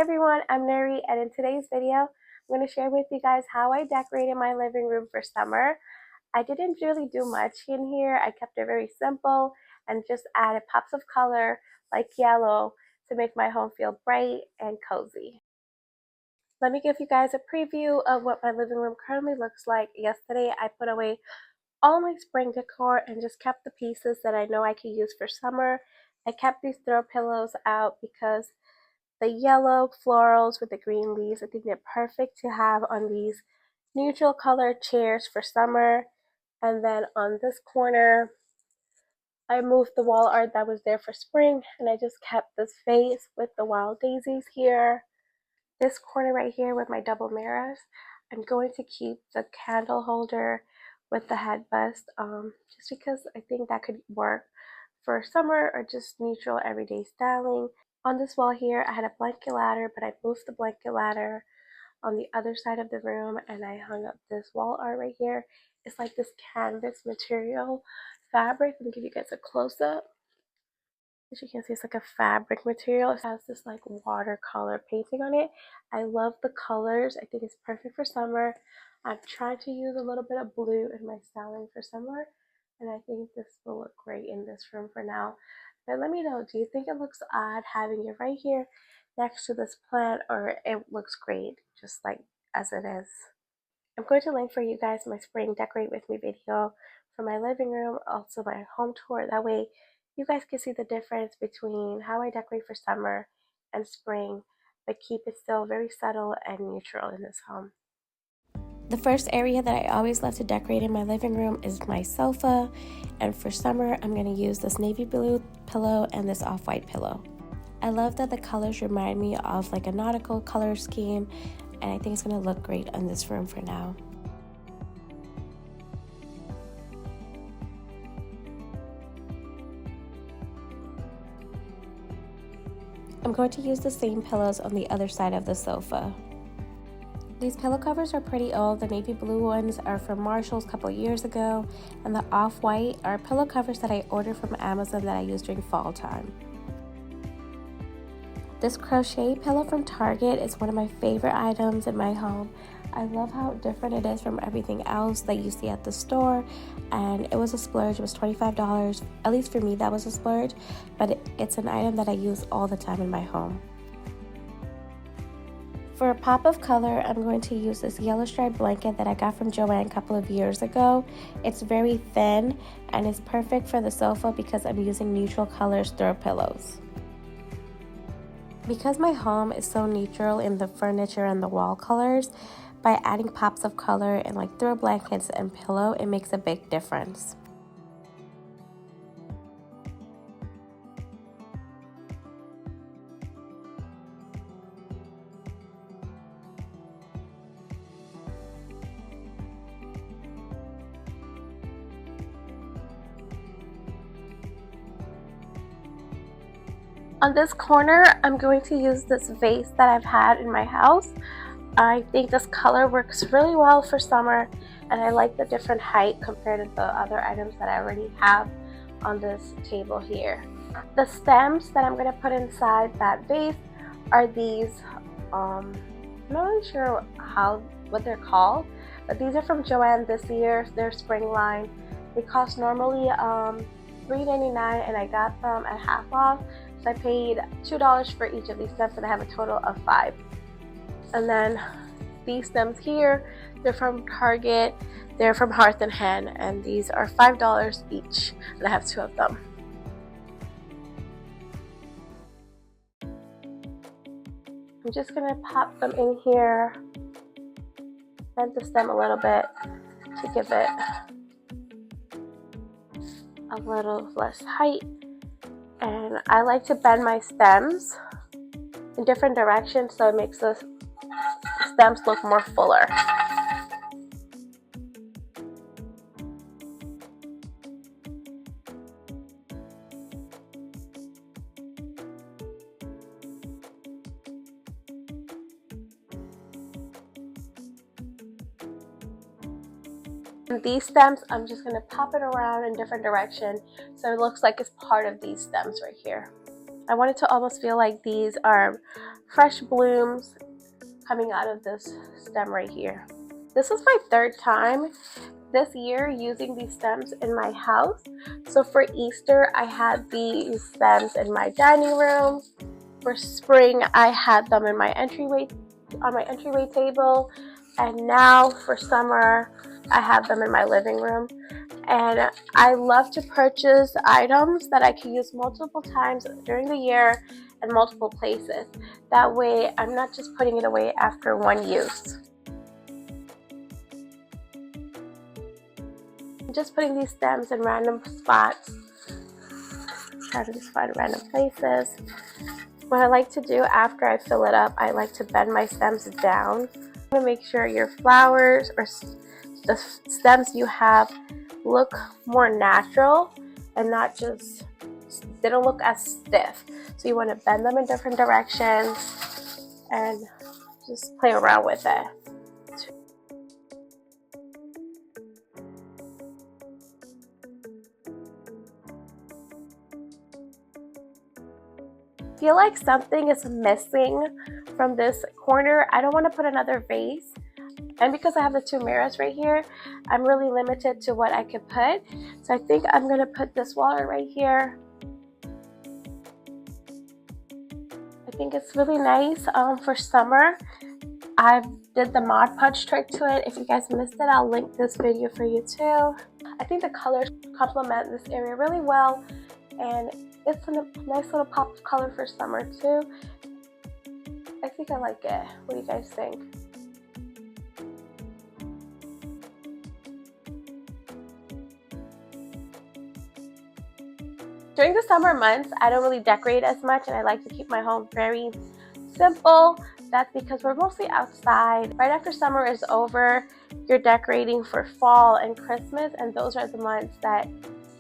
Everyone, I'm Nuri, and in today's video, I'm going to share with you guys how I decorated my living room for summer. I didn't really do much in here. I kept it very simple and just added pops of color like yellow to make my home feel bright and cozy. Let me give you guys a preview of what my living room currently looks like. Yesterday, I put away all my spring decor and just kept the pieces that I know I could use for summer. I kept these throw pillows out because the yellow florals with the green leaves, I think they're perfect to have on these neutral colored chairs for summer. And then on this corner, I moved the wall art that was there for spring, and I just kept this vase with the wild daisies here. This corner right here with my double mirrors, I'm going to keep the candle holder with the head bust, just because I think that could work for summer or just neutral everyday styling. On this wall here, I had a blanket ladder, but I moved the blanket ladder on the other side of the room and I hung up this wall art right here. It's like this canvas material fabric. Let me give you guys a close-up. As you can see, it's like a fabric material. It has this like watercolor painting on it. I love the colors. I think it's perfect for summer. I'm trying to use a little bit of blue in my styling for summer, and I think this will look great in this room for now. But let me know, do you think it looks odd having it right here next to this plant, or it looks great just like as it is? I'm going to link for you guys my spring decorate with me video for my living room, also my home tour. That way you guys can see the difference between how I decorate for summer and spring, but keep it still very subtle and neutral in this home. The first area that I always love to decorate in my living room is my sofa, and for summer I'm going to use this navy blue pillow and this off-white pillow. I love that the colors remind me of like a nautical color scheme, and I think it's going to look great in this room for now. I'm going to use the same pillows on the other side of the sofa. These pillow covers are pretty old. The navy blue ones are from Marshall's a couple years ago, and the off-white are pillow covers that I ordered from Amazon that I use during fall time. This crochet pillow from Target is one of my favorite items in my home. I love how different it is from everything else that you see at the store, and it was a splurge. It was $25. At least for me, that was a splurge, but it's an item that I use all the time in my home. For a pop of color, I'm going to use this yellow striped blanket that I got from Joann a couple of years ago. It's very thin and it's perfect for the sofa because I'm using neutral colors throw pillows. Because my home is so neutral in the furniture and the wall colors, by adding pops of color and like throw blankets and pillow, it makes a big difference. On this corner, I'm going to use this vase that I've had in my house. I think this color works really well for summer, and I like the different height compared to the other items that I already have on this table here. The stems that I'm going to put inside that vase are these, I'm not really sure what they're called, but these are from Joann this year, their spring line. They cost normally $3.99 and I got them at half off. So I paid $2 for each of these stems, and I have a total of 5. And then these stems here, they're from Target. They're from Hearth and Hand, and these are $5 each, and I have 2 of them. I'm just gonna pop them in here, bend the stem a little bit to give it a little less height. And I like to bend my stems in different directions so it makes the stems look more fuller. And these stems, I'm just going to pop it around in different directions so it looks like it's part of these stems right here. I want it to almost feel like these are fresh blooms coming out of this stem right here. This is my third time this year using these stems in my house. So for Easter, I had these stems in my dining room. For spring, I had them in my entryway, on my entryway table. And now for summer, I have them in my living room. And I love to purchase items that I can use multiple times during the year and multiple places. That way, I'm not just putting it away after one use. I'm just putting these stems in random spots. Try to just find random places. What I like to do after I fill it up, I like to bend my stems down to make sure your flowers or the stems you have look more natural and not just, they don't look as stiff. So you want to bend them in different directions and just play around with it. Feel like something is missing from this corner. I don't want to put another vase, and because I have the two mirrors right here, I'm really limited to what I could put. So I think I'm going to put this water right here. I think it's really nice for summer. I did the Mod Podge trick to it. If you guys missed it, I'll link this video for you too. I think the colors complement this area really well, and it's a nice little pop of color for summer too. I think I like it. What do you guys think? During the summer months, I don't really decorate as much, and I like to keep my home very simple. That's because we're mostly outside. Right after summer is over, you're decorating for fall and Christmas, and those are the months that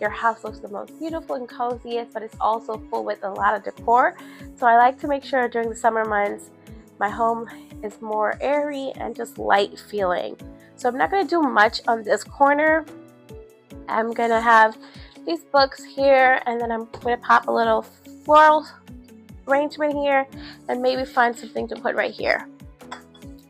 your house looks the most beautiful and coziest, but it's also full with a lot of decor. So I like to make sure during the summer months, my home is more airy and just light feeling. So I'm not going to do much on this corner. I'm going to have these books here, and then I'm going to pop a little floral arrangement here and maybe find something to put right here.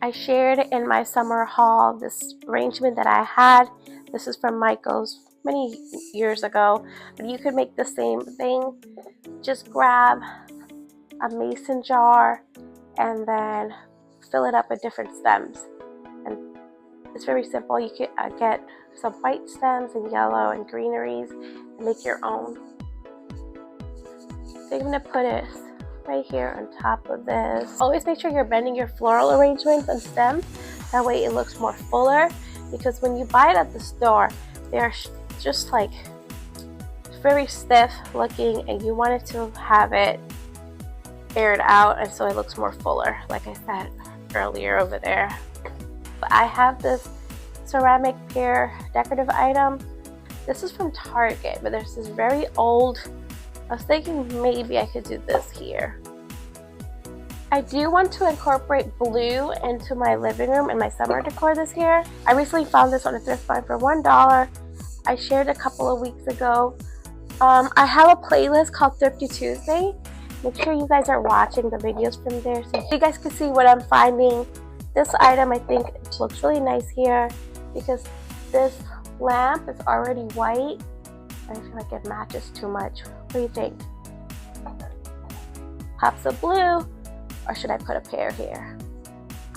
I shared in my summer haul this arrangement that I had. This is from Michael's many years ago, but you could make the same thing. Just grab a mason jar and then fill it up with different stems, and it's very simple. You can get some white stems and yellow and greeneries and make your own. So I'm going to put it right here on top of this. Always make sure you're bending your floral arrangements and stems, that way it looks more fuller, because when you buy it at the store, they're just like very stiff looking, and you wanted to have it aired out, and so it looks more fuller, like I said earlier over there. But I have this ceramic pear decorative item. This is from Target, but there's this very old, I was thinking maybe I could do this here. I do want to incorporate blue into my living room and my summer decor this year. I recently found this on a thrift find for $1. I shared a couple of weeks ago. I have a playlist called Thrifty Tuesday. Make sure you guys are watching the videos from there so you guys can see what I'm finding. This item I think looks really nice here because this lamp is already white. I feel like it matches too much. What do you think? Pops of blue, or should I put a pear here?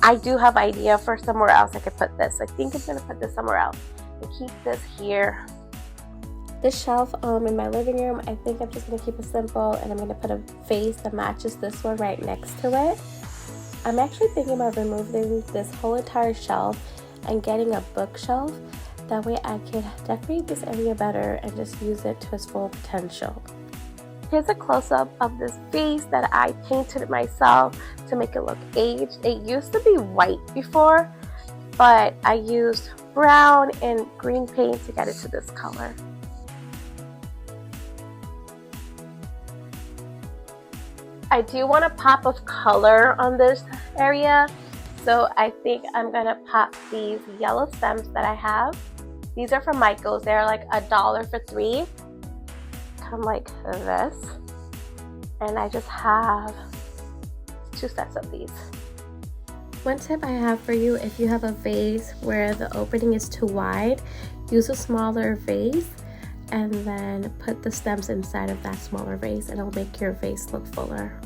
I do have an idea for somewhere else I could put this. I think I'm going to put this somewhere else and keep this here. This shelf in my living room, I think I'm just going to keep it simple, and I'm going to put a vase that matches this one right next to it. I'm actually thinking about removing this whole entire shelf and getting a bookshelf. That way I can decorate this area better and just use it to its full potential. Here's a close-up of this vase that I painted myself to make it look aged. It used to be white before, but I used brown and green paint to get it to this color. I do want a pop of color on this area, so I think I'm gonna pop these yellow stems that I have. These are from Michael's. They're like $1 for 3. Come like this, and I just have 2 sets of these. One tip I have for you, if you have a vase where the opening is too wide, use a smaller vase and then put the stems inside of that smaller vase, and it'll make your vase look fuller.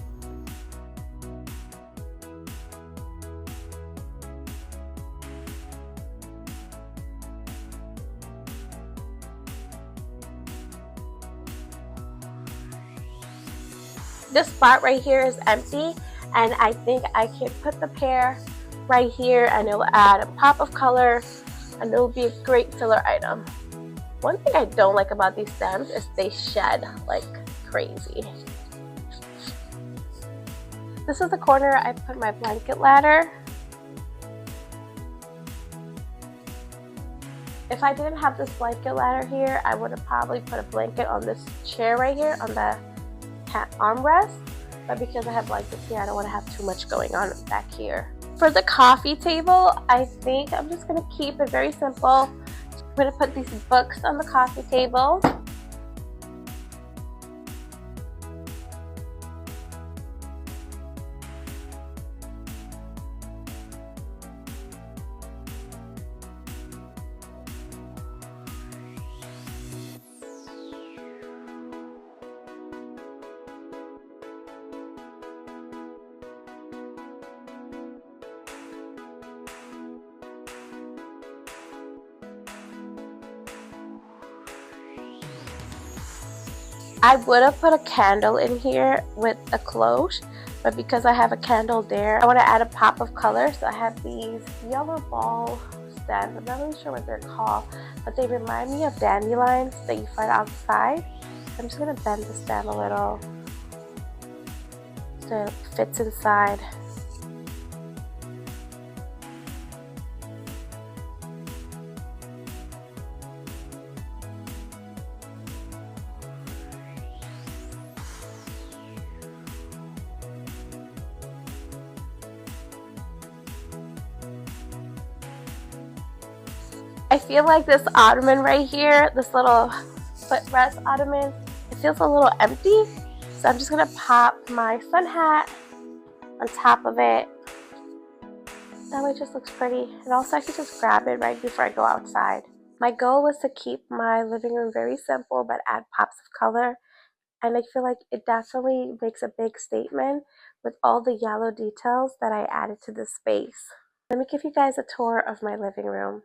This spot right here is empty, and I think I can put the pear right here and it will add a pop of color and it will be a great filler item. One thing I don't like about these stems is they shed like crazy. This is the corner I put my blanket ladder. If I didn't have this blanket ladder here, I would have probably put a blanket on this chair right here on the armrest, but because I have blankets here, I don't want to have too much going on back here. For the coffee table, I think I'm just going to keep it very simple. I'm going to put these books on the coffee table. I would have put a candle in here with a cloche, but because I have a candle there, I want to add a pop of color. So I have these yellow ball stems. I'm not really sure what they're called, but they remind me of dandelions that you find outside. I'm just going to bend the stem a little so it fits inside. I feel like this ottoman right here, this little footrest ottoman, it feels a little empty. So I'm just going to pop my sun hat on top of it. That way it just looks pretty. And also I can just grab it right before I go outside. My goal was to keep my living room very simple but add pops of color. And I feel like it definitely makes a big statement with all the yellow details that I added to this space. Let me give you guys a tour of my living room.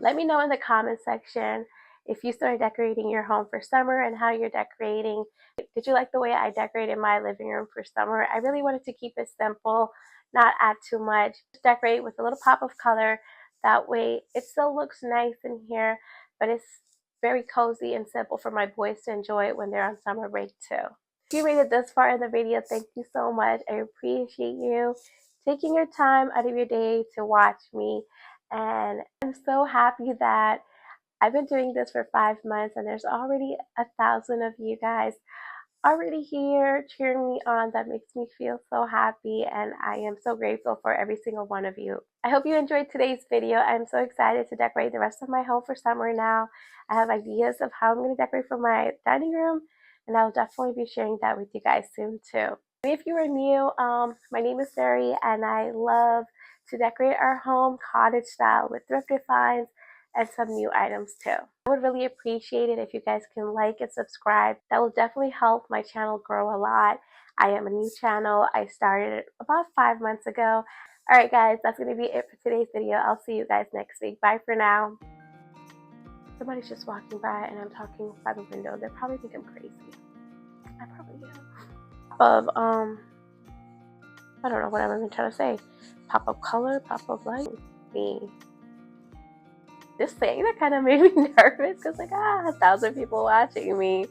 Let me know in the comment section if you started decorating your home for summer and how you're decorating. Did you like the way I decorated my living room for summer? I really wanted to keep it simple, not add too much. Just decorate with a little pop of color. That way it still looks nice in here, but it's very cozy and simple for my boys to enjoy when they're on summer break too. If you made it this far in the video, thank you so much. I appreciate you taking your time out of your day to watch me. And I'm so happy that I've been doing this for 5 months and there's already 1,000 of you guys already here cheering me on. That makes me feel so happy, and I am so grateful for every single one of you. I hope you enjoyed today's video. I'm so excited to decorate the rest of my home for summer now. I have ideas of how I'm going to decorate for my dining room, and I'll definitely be sharing that with you guys soon too. If you are new, my name is Nuri, and I love to decorate our home cottage style with thrifted finds and some new items too. I would really appreciate it if you guys can like and subscribe. That will definitely help my channel grow a lot. I am a new channel. I started about 5 months ago. Alright guys, that's going to be it for today's video. I'll see you guys next week. Bye for now. Somebody's just walking by and I'm talking by the window. They probably think I'm crazy. I probably am. I don't know what I'm even trying to say. Pop-up color, pop-up light. Me. Just saying that kind of made me nervous because like 1,000 people watching me.